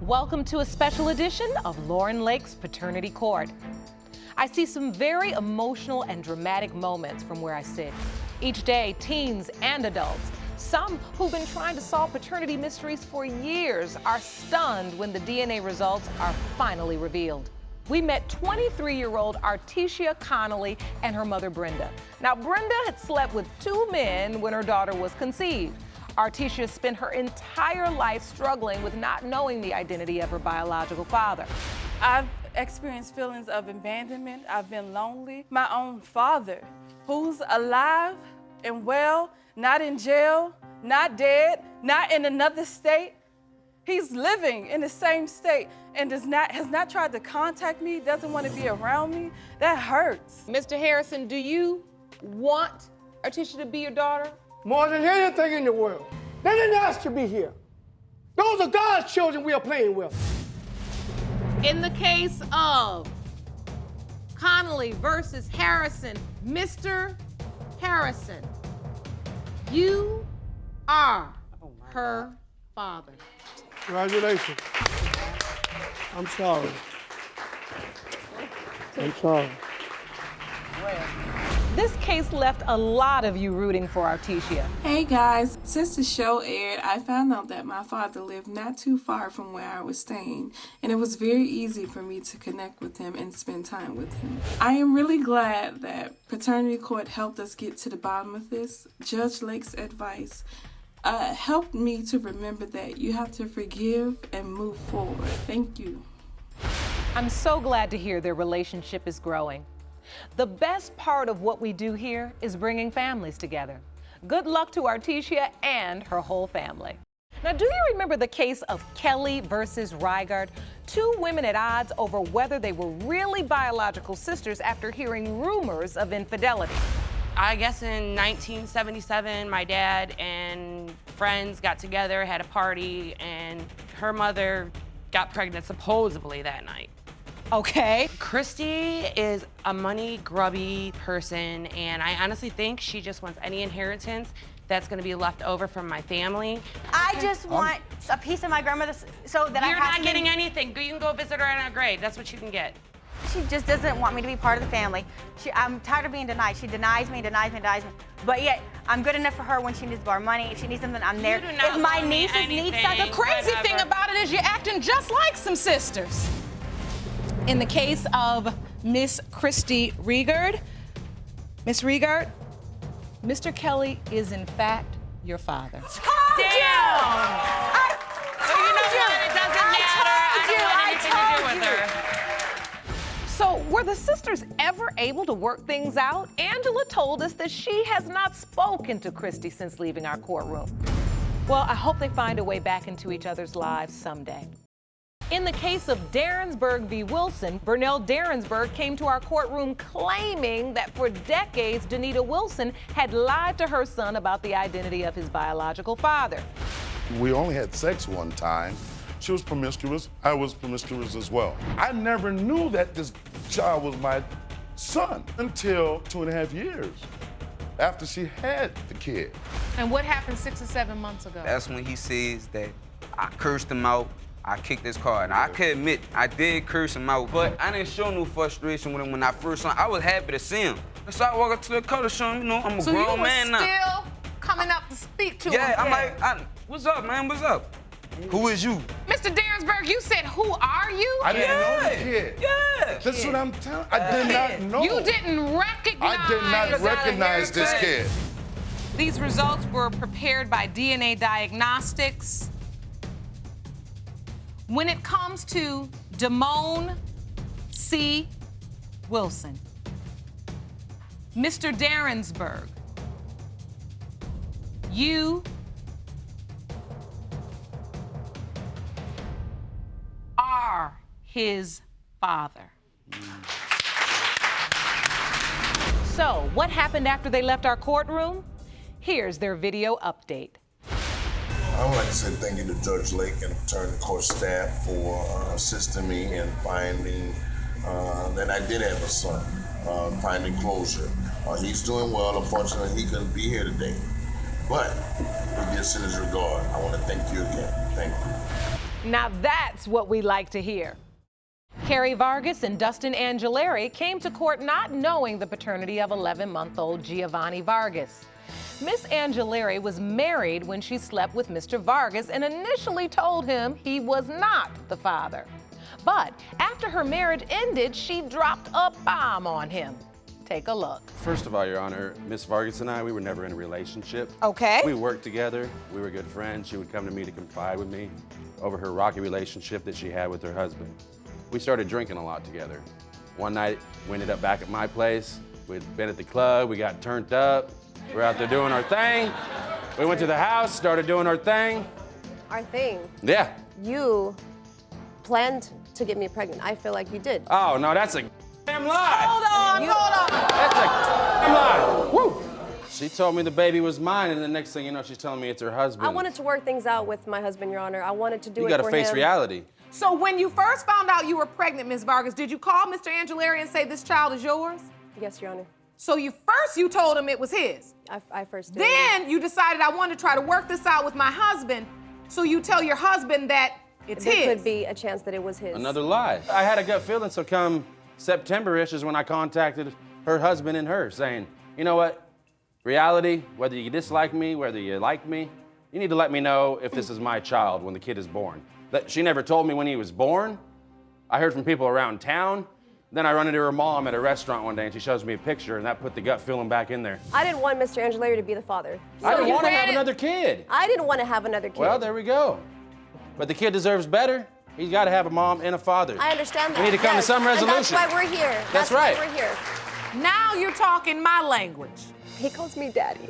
Welcome to a special edition of Lauren Lake's Paternity Court. I see some very emotional and dramatic moments from where I sit. Each day, teens and adults, some who've been trying to solve paternity mysteries for years, are stunned when the DNA results are finally revealed. We met 23-year-old Artesia Connolly and her mother, Brenda. Now, Brenda had slept with two men when her daughter was conceived. Artesia spent her entire life struggling with not knowing the identity of her biological father. I've experienced feelings of abandonment. I've been lonely. My own father, who's alive and well, not in jail, not dead, not in another state. He's living in the same state and has not tried to contact me, doesn't want to be around me. That hurts. Mr. Harrison, do you want Artesia to be your daughter? More than anything in the world. They didn't ask to be here. Those are God's children we are playing with. In the case of Connolly versus Harrison, Mr. Harrison, you are her father. Congratulations. I'm sorry. I'm sorry. This case left a lot of you rooting for Artesia. Hey guys, since the show aired, I found out that my father lived not too far from where I was staying, and it was very easy for me to connect with him and spend time with him. I am really glad that Paternity Court helped us get to the bottom of this. Judge Lake's advice helped me to remember that you have to forgive and move forward. Thank you. I'm so glad to hear their relationship is growing. The best part of what we do here is bringing families together. Good luck to Artesia and her whole family. Now, do you remember the case of Kelly versus Rutherford? Two women at odds over whether they were really biological sisters after hearing rumors of infidelity. I guess in 1977, my dad and friends got together, had a party, and her mother got pregnant supposedly that night. Okay. Christy is a money grubby person, and I honestly think she just wants any inheritance that's gonna be left over from my family. I just want a piece of my grandmother's so that You're not getting anything. You can go visit her in her grave. That's what you can get. She just doesn't want me to be part of the family. I'm tired of being denied. She denies me, denies me, denies me. But yet, I'm good enough for her when she needs to borrow money. If she needs something, I'm there. You do not if my owe me nieces need anything. something, The crazy thing about it is you're acting just like some sisters. In the case of Miss Christy Rutherford, Miss Rutherford, Mr. Kelly is in fact your father. I told you. It doesn't matter. I don't want anything to do with her. So were the sisters ever able to work things out? Angela told us that she has not spoken to Christy since leaving our courtroom. Well, I hope they find a way back into each other's lives someday. In the case of Darrensburg v. Wilson, Burnell Darrensburg came to our courtroom claiming that for decades, Danita Wilson had lied to her son about the identity of his biological father. We only had sex one time. She was promiscuous. I was promiscuous as well. I never knew that this child was my son until 2.5 years after she had the kid. And what happened 6 or 7 months ago? That's when he says that I cursed him out. I kicked his car. And I can admit, I did curse him out, but I didn't show no frustration with him when I first saw him. I was happy to see him. So I walked up to the car to show him, you know, I'm a grown man now. So you were still coming up to speak to him? Yeah, I'm like, what's up, man, what's up? Who is you? Mr. Darrensburg, you said, who are you? I didn't know the kid. Yeah. That's what I'm telling you. I did not know. You didn't recognize. I did not recognize this kid. These results were prepared by DNA Diagnostics. When it comes to Damone C. Wilson, Mr. Darrensburg, you are his father. So, what happened after they left our courtroom? Here's their video update. I would like to say thank you to Judge Lake and the Paternity Court staff for assisting me in finding that I did have a son, finding closure. He's doing well. Unfortunately, he couldn't be here today. But he did send his regard. I want to thank you again. Thank you. Now that's what we like to hear. Kerry Vargas and Dustin Angeleri came to court not knowing the paternity of 11-month-old Giovanni Vargas. Miss Angeleri was married when she slept with Mr. Vargas and initially told him he was not the father. But after her marriage ended, she dropped a bomb on him. Take a look. First of all, Your Honor, Miss Vargas and I, we were never in a relationship. Okay. We worked together. We were good friends. She would come to me to confide with me over her rocky relationship that she had with her husband. We started drinking a lot together. One night, we ended up back at my place. We'd been at the club. We got turned up. We were out there doing our thing. We went to the house, started doing our thing. Our thing? Yeah. You planned to get me pregnant. I feel like you did. Oh, no, that's a damn lie. Hold on. That's a damn lie. Woo. She told me the baby was mine, and the next thing you know, she's telling me it's her husband. I wanted to work things out with my husband, Your Honor. I wanted to do it for him. You gotta face reality. So when you first found out you were pregnant, Ms. Vargas, did you call Mr. Angeleri and say this child is yours? Yes, Your Honor. So you told him it was his? I first did. Then you decided I want to try to work this out with my husband, so you tell your husband that it's his. There could be a chance that it was his. Another lie. I had a gut feeling, so come September-ish is when I contacted her husband and her, saying, you know what, reality, whether you dislike me, whether you like me, you need to let me know if this is my child when the kid is born. She never told me when he was born. I heard from people around town. Then I run into her mom at a restaurant one day and she shows me a picture and that put the gut feeling back in there. I didn't want Mr. Angeleri to be the father. I didn't want to have another kid. I didn't want to have another kid. Well, there we go. But the kid deserves better. He's got to have a mom and a father. I understand that. We need to come to some resolution. And that's why we're here. That's right. Why we're here. Now you're talking my language. He calls me daddy.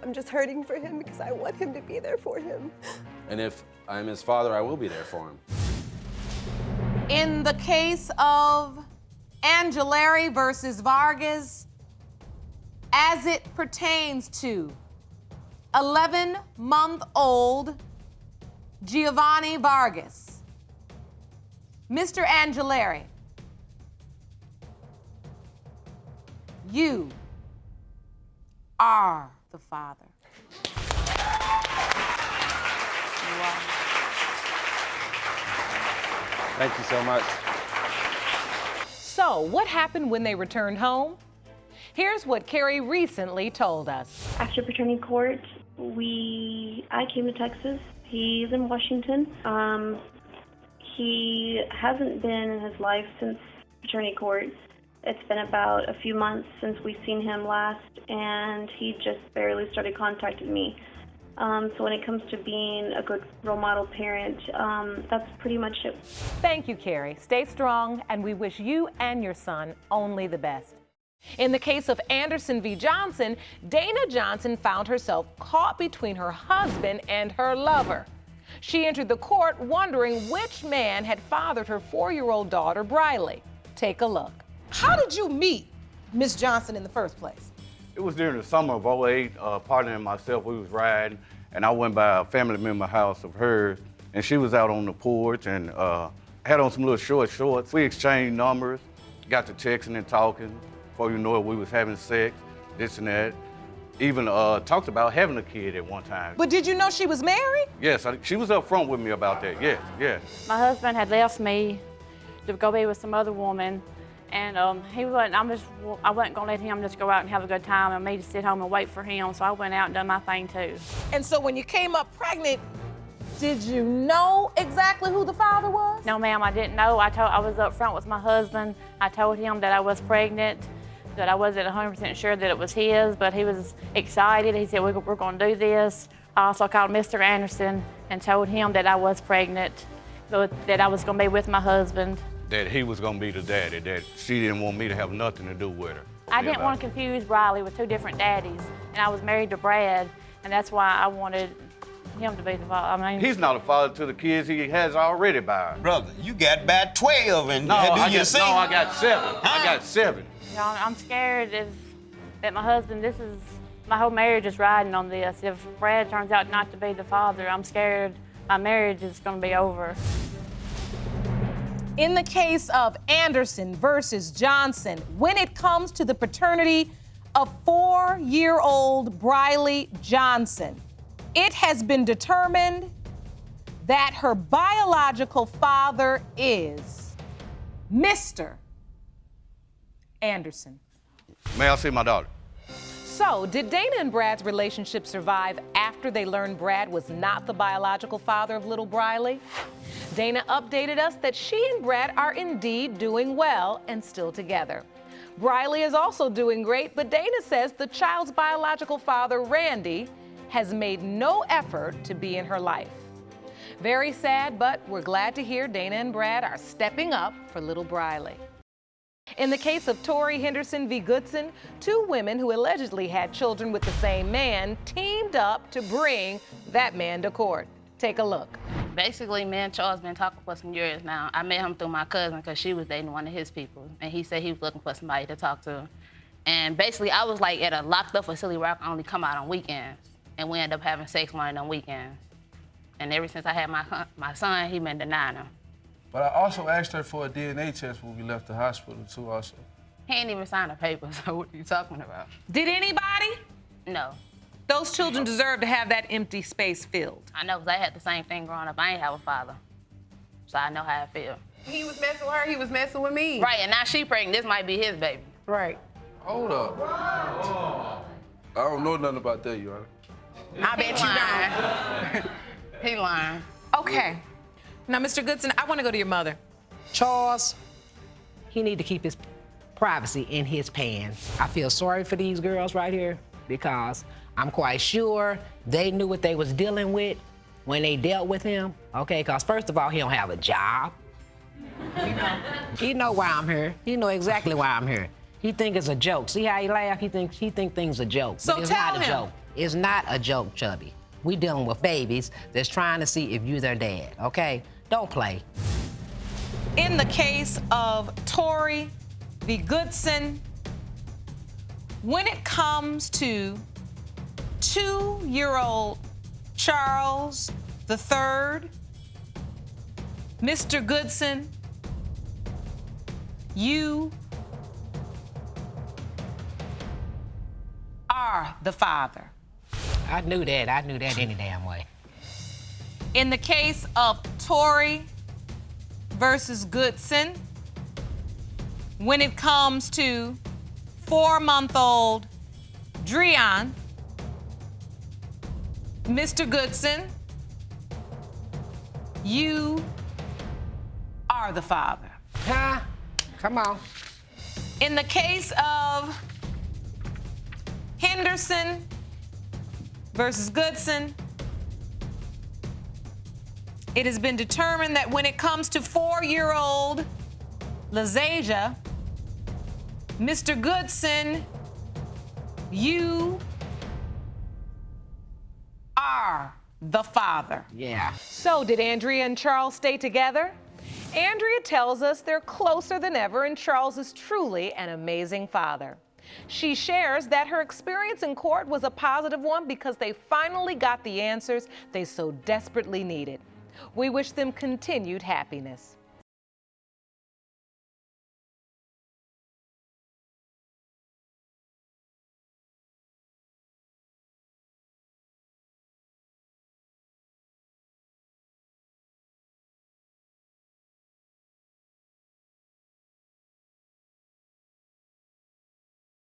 I'm just hurting for him because I want him to be there for him. And if I'm his father, I will be there for him. In the case of Angeleri versus Vargas, as it pertains to 11-month-old Giovanni Vargas, Mr. Angeleri, you are the father. You are. Thank you so much. So, what happened when they returned home? Here's what Kerry recently told us. After paternity court, I came to Texas. He's in Washington. He hasn't been in his life since paternity court. It's been about a few months since we've seen him last, and he just barely started contacting me. So when it comes to being a good role model parent, that's pretty much it. Thank you, Kerry. Stay strong, and we wish you and your son only the best. In the case of Anderson v. Johnson, Dana Johnson found herself caught between her husband and her lover. She entered the court wondering which man had fathered her 4-year-old daughter, Briley. Take a look. How did you meet Miss Johnson in the first place? It was during the summer of '08. Partner and myself, we was riding, and I went by a family member house of hers, and she was out on the porch and had on some little short shorts. We exchanged numbers, got to texting and talking. Before you know it, we was having sex, this and that. Even talked about having a kid at one time. But did you know she was married? Yes, she was up front with me about that, yes. My husband had left me to go be with some other woman, and I wasn't gonna let him just go out and have a good time and me to sit home and wait for him, so I went out and done my thing too. And so when you came up pregnant, did you know exactly who the father was? No, ma'am, I didn't know. I was up front with my husband. I told him that I was pregnant, that I wasn't 100% sure that it was his, but he was excited. He said, we're gonna do this. I also called Mr. Anderson and told him that I was pregnant, that I was gonna be with my husband. That he was gonna be the daddy, that she didn't want me to have nothing to do with her. I didn't want to confuse Briley with 2 different daddies, and I was married to Brad, and that's why I wanted him to be the father. He's not a father to the kids he has already by. Brother, you got about 12 and I got 7. I got 7. Y'all, I'm scared that my husband, my whole marriage is riding on this. If Brad turns out not to be the father, I'm scared my marriage is gonna be over. In the case of Anderson versus Johnson, when it comes to the paternity of 4-year-old Briley Johnson, it has been determined that her biological father is Mr. Anderson. May I see my daughter? So, did Dana and Brad's relationship survive after they learned Brad was not the biological father of little Briley? Dana updated us that she and Brad are indeed doing well and still together. Briley is also doing great, but Dana says the child's biological father, Randy, has made no effort to be in her life. Very sad, but we're glad to hear Dana and Brad are stepping up for little Briley. In the case of Tori Henderson v. Goodson, two women who allegedly had children with the same man teamed up to bring that man to court. Take a look. Basically, me and Charles been talking for some years now. I met him through my cousin because she was dating one of his people, and he said he was looking for somebody to talk to. And basically, I was like at a locked up facility where I can only come out on weekends, and we ended up having sex one of them weekends. And ever since I had my son, he been denying him. But I also asked her for a DNA test when we left the hospital, too, also. He ain't even signed a paper, so what are you talking about? Did anybody? No. Those children deserve to have that empty space filled. I know, because I had the same thing growing up. I ain't have a father, so I know how I feel. He was messing with her, he was messing with me. Right, and now she pregnant. This might be his baby. Right. Hold up. I don't know nothing about that, Your Honor. I bet you don't. He lying. Okay. Now, Mr. Goodson, I want to go to your mother. Charles, he need to keep his privacy in his pants. I feel sorry for these girls right here because I'm quite sure they knew what they was dealing with when they dealt with him, okay? Because first of all, he don't have a job. He know why I'm here. He know exactly why I'm here. He think it's a joke. See how he laugh? He think things a joke. So but it's tell not him. a joke. It's not a joke, Chubby. We dealing with babies that's trying to see if you their dad, okay? Don't play. In the case of Tori v. Goodson, when it comes to 2-year-old Charles III, Mr. Goodson, you are the father. I knew that. I knew that any damn way. In the case of Tori versus Goodson, when it comes to 4-month-old Dreon, Mr. Goodson, you are the father. Huh? Come on. In the case of Henderson versus Goodson, it has been determined that when it comes to 4-year-old Lazasia, Mr. Goodson, you are the father. Yeah. So did Andrea and Charles stay together? Andrea tells us they're closer than ever and Charles is truly an amazing father. She shares that her experience in court was a positive one because they finally got the answers they so desperately needed. We wish them continued happiness.